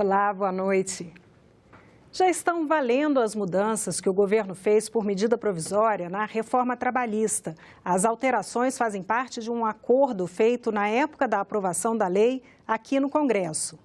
Olá, boa noite. Já estão valendo as mudanças que o governo fez por medida provisória na reforma trabalhista. As alterações fazem parte de um acordo feito na época da aprovação da lei aqui no Congresso.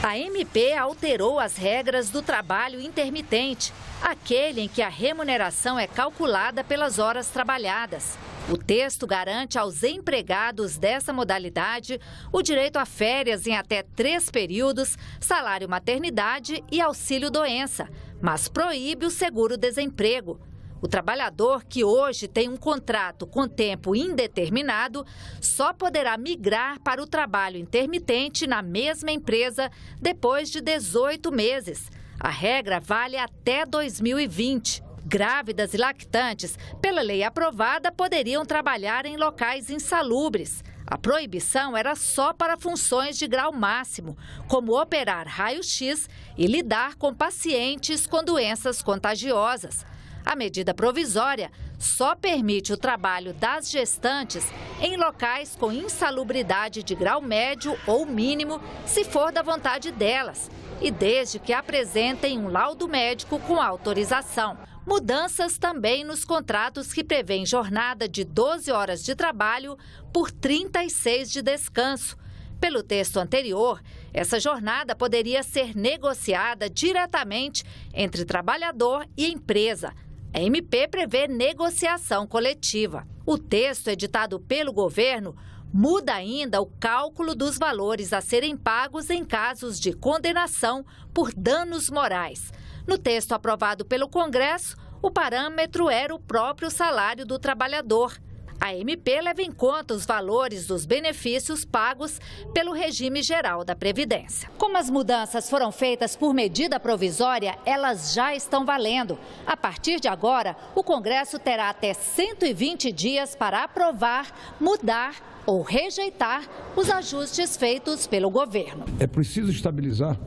A MP alterou as regras do trabalho intermitente, aquele em que a remuneração é calculada pelas horas trabalhadas. O texto garante aos empregados dessa modalidade o direito a férias em até 3 períodos, salário maternidade e auxílio-doença, mas proíbe o seguro-desemprego. O trabalhador que hoje tem um contrato com tempo indeterminado só poderá migrar para o trabalho intermitente na mesma empresa depois de 18 meses. A regra vale até 2020. Grávidas e lactantes, pela lei aprovada, poderiam trabalhar em locais insalubres. A proibição era só para funções de grau máximo, como operar raio-x e lidar com pacientes com doenças contagiosas. A medida provisória só permite o trabalho das gestantes em locais com insalubridade de grau médio ou mínimo, se for da vontade delas, e desde que apresentem um laudo médico com autorização. Mudanças também nos contratos que prevêem jornada de 12 horas de trabalho por 36 de descanso. Pelo texto anterior, essa jornada poderia ser negociada diretamente entre trabalhador e empresa. A MP prevê negociação coletiva. O texto editado pelo governo muda ainda o cálculo dos valores a serem pagos em casos de condenação por danos morais. No texto aprovado pelo Congresso, o parâmetro era o próprio salário do trabalhador. A MP leva em conta os valores dos benefícios pagos pelo regime geral da Previdência. Como as mudanças foram feitas por medida provisória, elas já estão valendo. A partir de agora, o Congresso terá até 120 dias para aprovar, mudar ou rejeitar os ajustes feitos pelo governo. É preciso estabilizar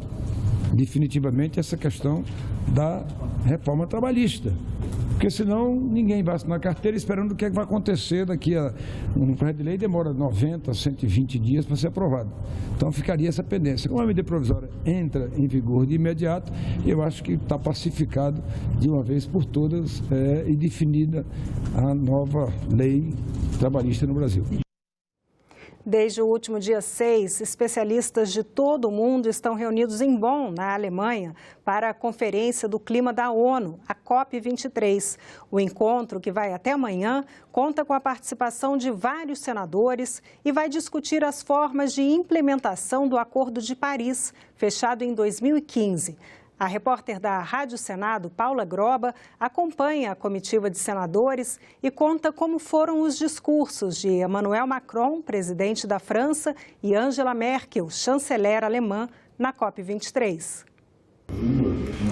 definitivamente essa questão da reforma trabalhista. Porque senão ninguém vai assinar carteira esperando o que vai acontecer daqui a... Um projeto de lei demora 90, 120 dias para ser aprovado. Então ficaria essa pendência. Como a medida provisória entra em vigor de imediato, eu acho que está pacificado de uma vez por todas e definida a nova lei trabalhista no Brasil. Desde o último dia 6, especialistas de todo o mundo estão reunidos em Bonn, na Alemanha, para a Conferência do Clima da ONU, a COP23. O encontro, que vai até amanhã, conta com a participação de vários senadores e vai discutir as formas de implementação do Acordo de Paris, fechado em 2015. A repórter da Rádio Senado, Paula Groba, acompanha a comitiva de senadores e conta como foram os discursos de Emmanuel Macron, presidente da França, e Angela Merkel, chanceler alemã, na COP23.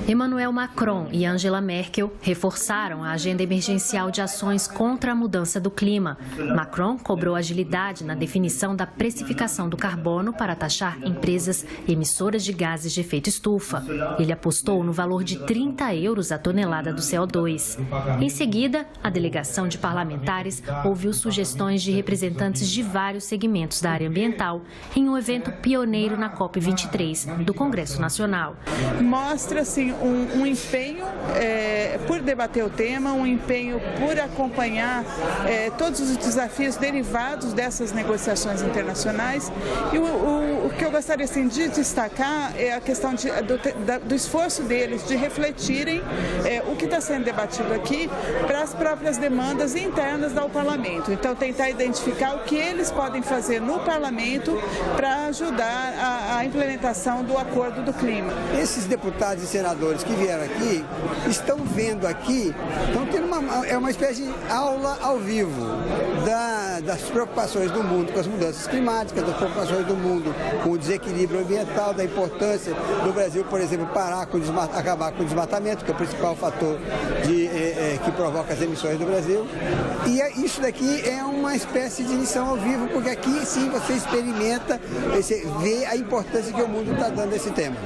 Emmanuel Macron e Angela Merkel reforçaram a agenda emergencial de ações contra a mudança do clima. Macron cobrou agilidade na definição da precificação do carbono para taxar empresas emissoras de gases de efeito estufa. Ele apostou no valor de 30 euros a tonelada do CO2. Em seguida, a delegação de parlamentares ouviu sugestões de representantes de vários segmentos da área ambiental em um evento pioneiro na COP23 do Congresso Nacional. Mostra, assim, um empenho por debater o tema, um empenho por acompanhar todos os desafios derivados dessas negociações internacionais. E o que eu gostaria, assim, de destacar é a questão do esforço deles de refletirem o que está sendo debatido aqui para as próprias demandas internas do parlamento. Então, tentar identificar o que eles podem fazer no parlamento para ajudar a implementação do Acordo do Clima. Esses deputados e senadores que vieram aqui estão vendo aqui, estão tendo uma espécie de aula ao vivo das preocupações do mundo com as mudanças climáticas, das preocupações do mundo com o desequilíbrio ambiental, da importância do Brasil, por exemplo, acabar com o desmatamento, que é o principal fator que provoca as emissões do Brasil. E isso daqui é uma espécie de lição ao vivo, porque aqui sim você experimenta, você vê a importância que o mundo está dando a esse tema.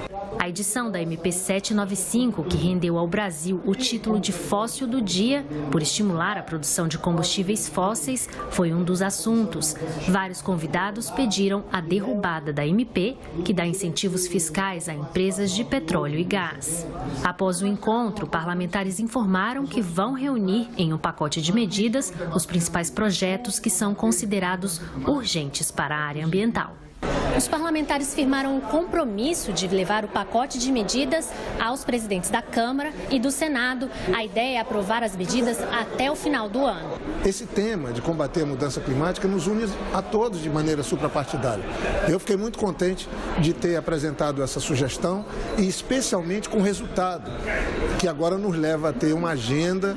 A edição da MP 795, que rendeu ao Brasil o título de Fóssil do Dia, por estimular a produção de combustíveis fósseis, foi um dos assuntos. Vários convidados pediram a derrubada da MP, que dá incentivos fiscais a empresas de petróleo e gás. Após o encontro, parlamentares informaram que vão reunir em um pacote de medidas os principais projetos que são considerados urgentes para a área ambiental. Os parlamentares firmaram um compromisso de levar o pacote de medidas aos presidentes da Câmara e do Senado. A ideia é aprovar as medidas até o final do ano. Esse tema de combater a mudança climática nos une a todos de maneira suprapartidária. Eu fiquei muito contente de ter apresentado essa sugestão e especialmente com o resultado, que agora nos leva a ter uma agenda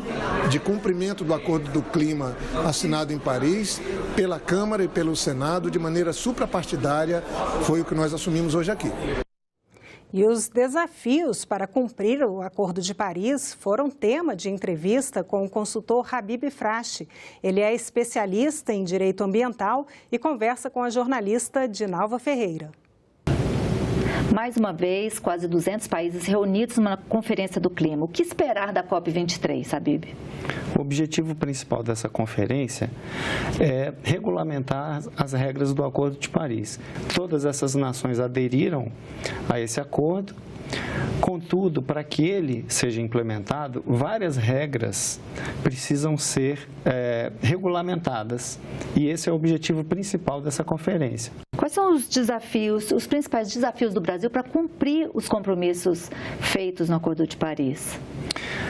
de cumprimento do Acordo do Clima assinado em Paris pela Câmara e pelo Senado de maneira suprapartidária. Foi o que nós assumimos hoje aqui. E os desafios para cumprir o Acordo de Paris foram tema de entrevista com o consultor Habib Frache. Ele é especialista em direito ambiental e conversa com a jornalista Dinalva Ferreira. Mais uma vez, quase 200 países reunidos numa conferência do clima. O que esperar da COP23, Habib? O objetivo principal dessa conferência é regulamentar as regras do Acordo de Paris. Todas essas nações aderiram a esse acordo. Contudo, para que ele seja implementado, várias regras precisam ser regulamentadas. E esse é o objetivo principal dessa conferência. Quais são os desafios, os principais desafios do Brasil para cumprir os compromissos feitos no Acordo de Paris?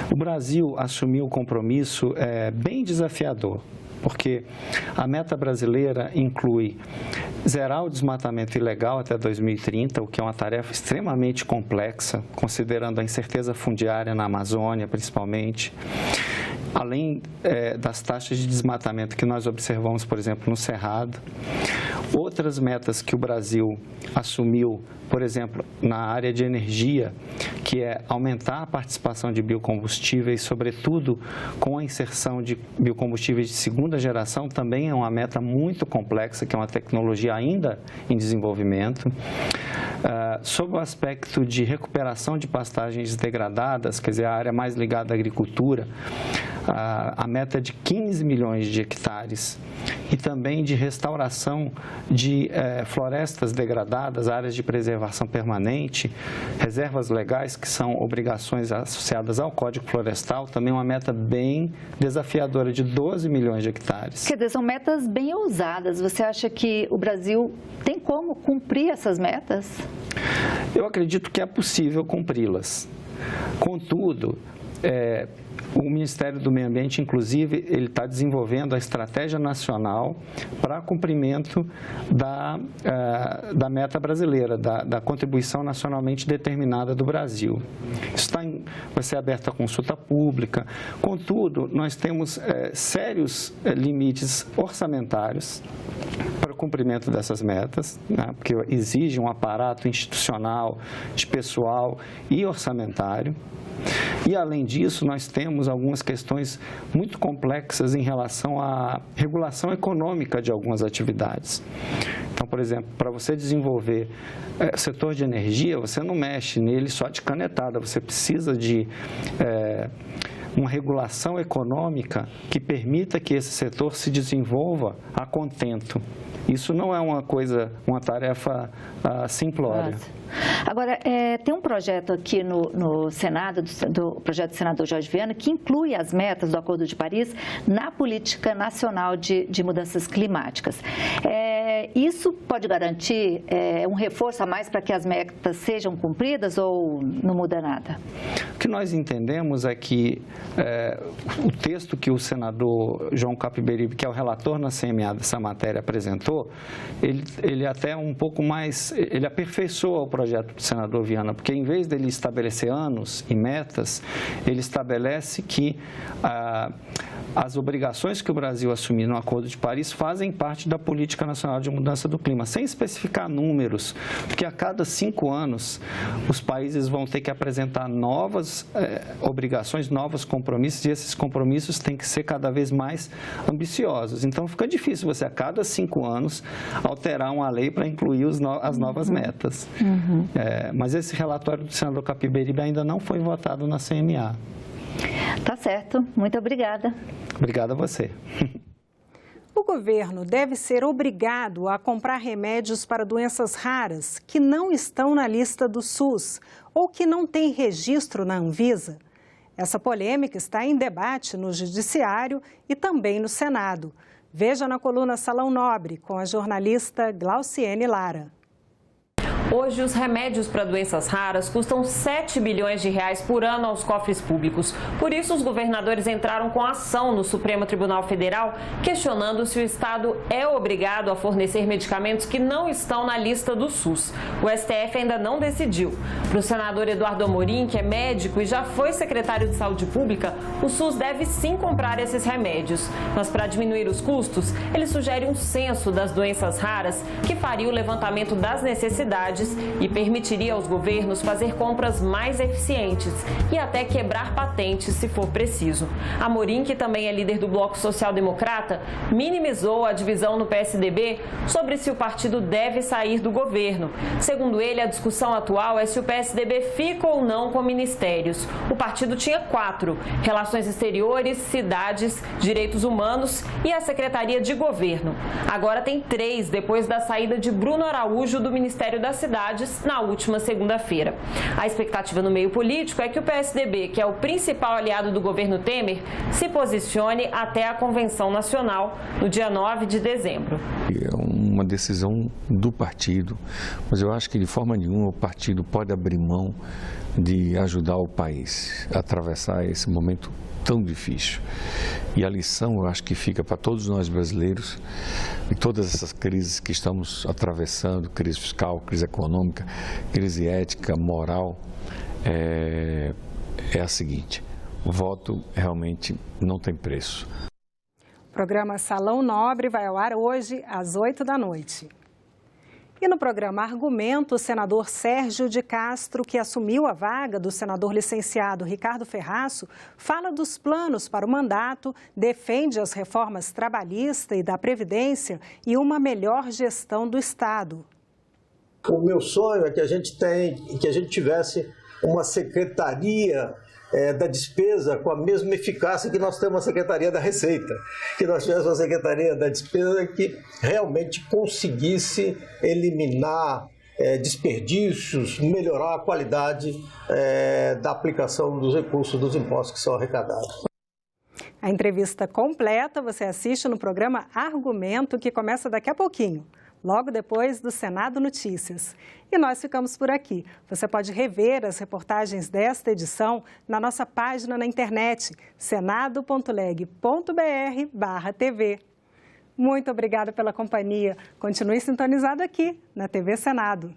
O Brasil assumiu um compromisso bem desafiador, porque a meta brasileira inclui zerar o desmatamento ilegal até 2030, o que é uma tarefa extremamente complexa, considerando a incerteza fundiária na Amazônia, principalmente. Além das taxas de desmatamento que nós observamos, por exemplo, no Cerrado. Outras metas que o Brasil assumiu, por exemplo, na área de energia, que é aumentar a participação de biocombustíveis, sobretudo com a inserção de biocombustíveis de segunda geração, também é uma meta muito complexa, que é uma tecnologia ainda em desenvolvimento. Sob o aspecto de recuperação de pastagens degradadas, quer dizer, a área mais ligada à agricultura, a meta é de 15 milhões de hectares e também de restauração de florestas degradadas, áreas de preservação permanente, reservas legais, que são obrigações associadas ao Código Florestal, também uma meta bem desafiadora de 12 milhões de hectares. Quer dizer, são metas bem ousadas. Você acha que o Brasil tem como cumprir essas metas? Eu acredito que é possível cumpri-las. Contudo, o Ministério do Meio Ambiente, inclusive, ele está desenvolvendo a estratégia nacional para cumprimento da meta brasileira, da contribuição nacionalmente determinada do Brasil. Isso vai ser aberto à consulta pública. Contudo, nós temos sérios limites orçamentários para o cumprimento dessas metas, né, porque exige um aparato institucional, de pessoal e orçamentário. E, além disso, nós temos algumas questões muito complexas em relação à regulação econômica de algumas atividades. Então, por exemplo, para você desenvolver o setor de energia, você não mexe nele só de canetada, você precisa de uma regulação econômica que permita que esse setor se desenvolva a contento. Isso não é uma tarefa simplória. Nossa. Agora, tem um projeto aqui no Senado, do projeto do senador Jorge Viana, que inclui as metas do Acordo de Paris na política nacional de mudanças climáticas. Isso pode garantir um reforço a mais para que as metas sejam cumpridas ou não muda nada? O que nós entendemos é que o texto que o senador João Capiberibe, que é o relator na CMA dessa matéria, apresentou, ele até um pouco mais, ele aperfeiçoa o projeto do senador Viana, porque em vez dele estabelecer anos e metas, ele estabelece que as obrigações que o Brasil assumiu no Acordo de Paris fazem parte da Política Nacional de Mudanças mudança do clima, sem especificar números, porque a cada 5 anos os países vão ter que apresentar novas obrigações, novos compromissos, e esses compromissos têm que ser cada vez mais ambiciosos. Então fica difícil você a cada 5 anos alterar uma lei para incluir as novas metas. Mas esse relatório do senador Capiberibe ainda não foi votado na CMA. Tá certo, muito obrigada. Obrigado a você. O governo deve ser obrigado a comprar remédios para doenças raras que não estão na lista do SUS ou que não têm registro na Anvisa. Essa polêmica está em debate no Judiciário e também no Senado. Veja na coluna Salão Nobre, com a jornalista Glauciene Lara. Hoje, os remédios para doenças raras custam 7 bilhões de reais por ano aos cofres públicos. Por isso, os governadores entraram com ação no Supremo Tribunal Federal, questionando se o Estado é obrigado a fornecer medicamentos que não estão na lista do SUS. O STF ainda não decidiu. Para o senador Eduardo Amorim, que é médico e já foi secretário de Saúde Pública, o SUS deve sim comprar esses remédios. Mas para diminuir os custos, ele sugere um censo das doenças raras que faria o levantamento das necessidades e permitiria aos governos fazer compras mais eficientes e até quebrar patentes se for preciso. Amorim, que também é líder do Bloco Social Democrata, minimizou a divisão no PSDB sobre se o partido deve sair do governo. Segundo ele, a discussão atual é se o PSDB fica ou não com ministérios. O partido tinha 4: Relações Exteriores, Cidades, Direitos Humanos e a Secretaria de Governo. Agora tem 3, depois da saída de Bruno Araújo do Ministério das Cidades na última segunda-feira. A expectativa no meio político é que o PSDB, que é o principal aliado do governo Temer, se posicione até a Convenção Nacional no dia 9 de dezembro. É uma decisão do partido, mas eu acho que de forma nenhuma o partido pode abrir mão de ajudar o país a atravessar esse momento tão difícil. E a lição, eu acho que fica para todos nós brasileiros, e todas essas crises que estamos atravessando, crise fiscal, crise econômica, crise ética, moral, é a seguinte: o voto realmente não tem preço. O programa Salão Nobre vai ao ar hoje às 8 da noite. E no programa Argumento, o senador Sérgio de Castro, que assumiu a vaga do senador licenciado Ricardo Ferraço, fala dos planos para o mandato, defende as reformas trabalhista e da Previdência e uma melhor gestão do Estado. O meu sonho é que a gente tivesse uma secretaria da despesa com a mesma eficácia que nós temos a Secretaria da Receita, que nós tivéssemos uma Secretaria da Despesa que realmente conseguisse eliminar desperdícios, melhorar a qualidade da aplicação dos recursos dos impostos que são arrecadados. A entrevista completa você assiste no programa Argumento, que começa daqui a pouquinho, logo depois do Senado Notícias. E nós ficamos por aqui. Você pode rever as reportagens desta edição na nossa página na internet, senado.leg.br/TV. Muito obrigada pela companhia. Continue sintonizado aqui na TV Senado.